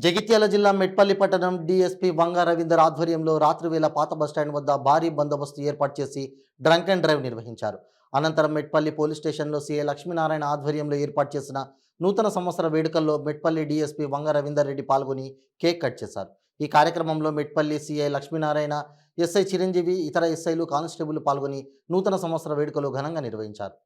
జగిత్యాల జిల్లా మెట్పల్లి పట్టణం డీఎస్పీ వంగ రవీందర్ ఆధ్వర్యంలో రాత్రివేళ పాత బస్టాండ్ వద్ద భారీ బందోబస్తు ఏర్పాటు చేసి డ్రంక్ అండ్ డ్రైవ్ నిర్వహించారు. అనంతరం మెట్పల్లి పోలీస్ స్టేషన్లో సీఐ లక్ష్మీనారాయణ ఆధ్వర్యంలో ఏర్పాటు చేసిన నూతన సంవత్సర వేడుకల్లో మెట్పల్లి డీఎస్పీ వంగ రవీందర్ రెడ్డి పాల్గొని కేక్ కట్ చేశారు. ఈ కార్యక్రమంలో మెట్పల్లి సీఐ లక్ష్మీనారాయణ, ఎస్ఐ చిరంజీవి, ఇతర ఎస్ఐలు, కానిస్టేబుల్ పాల్గొని నూతన సంవత్సర వేడుకలు ఘనంగా నిర్వహించారు.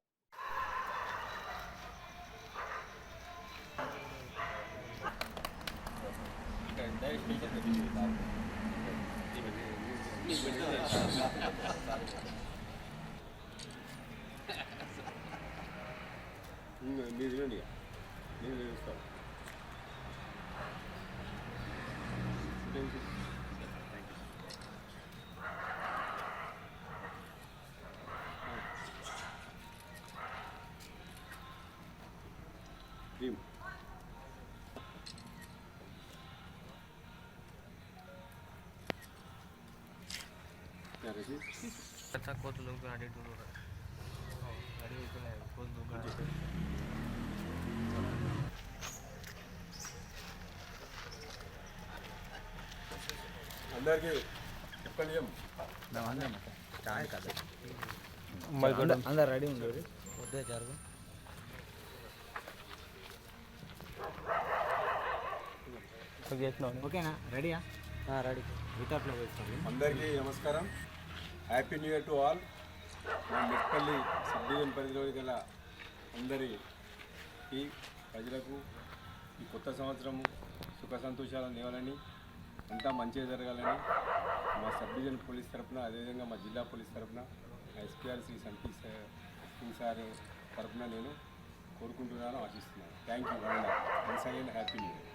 अच्छा कोच लोग गाड़ी टूर हो रहा है गाड़ी ऊपर है कोच लोग गाड़ी अंदर के చెప్పనియం నా అందరం చాయ్ కదా अंदर रेडी ఉండండి వద్దే జరుగు ఓకేనా రెడీయా రెడీ వితౌట్లో వేస్తాను. అందరికీ నమస్కారం. Happy new year to all. మా మెట్పల్లి సబ్ డివిజన్ పరిధిలో గల అందరికీ ప్రజలకు ఈ కొత్త సంవత్సరము సుఖ సంతోషాలను ఇవ్వాలని, అంతా మంచిగా జరగాలని మా సబ్ డివిజన్ పోలీస్ తరఫున, అదేవిధంగా మా జిల్లా పోలీస్ తరఫున, మా ఎస్పీఆర్ శ్రీ సంతీష్ సింగ్ సార్ తరఫున నేను కోరుకుంటున్నాను, ఆశిస్తున్నాను. Thank you once again. Happy new year.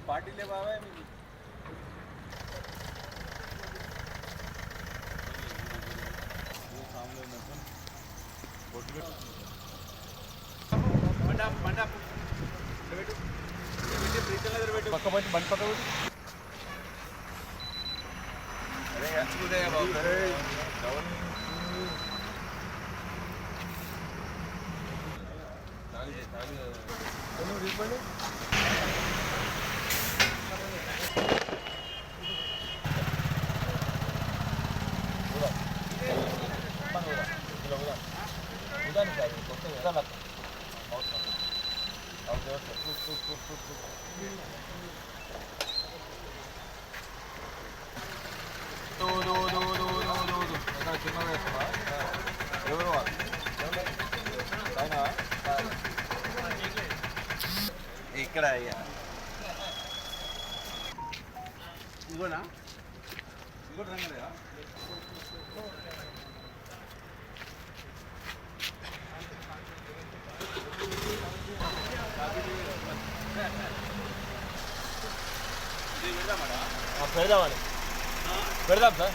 Party ले बाबा है मेरी वो सामने में बोतल बंडा बंडा बैठो बेटे ब्रेक लगा बैठो पक्का बैठ बंद पक्का बैठ. अरे यार छू दे बाबू. अरे डाउन ताली दोनों रिपन ఇక్కడ ఇంకోనా ఇంకోటి రంగలేదా పెడదామని పెడదాం సార్.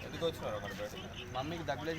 ఎందుకు వచ్చినారు మన బయట? మమ్మీకి దగ్గర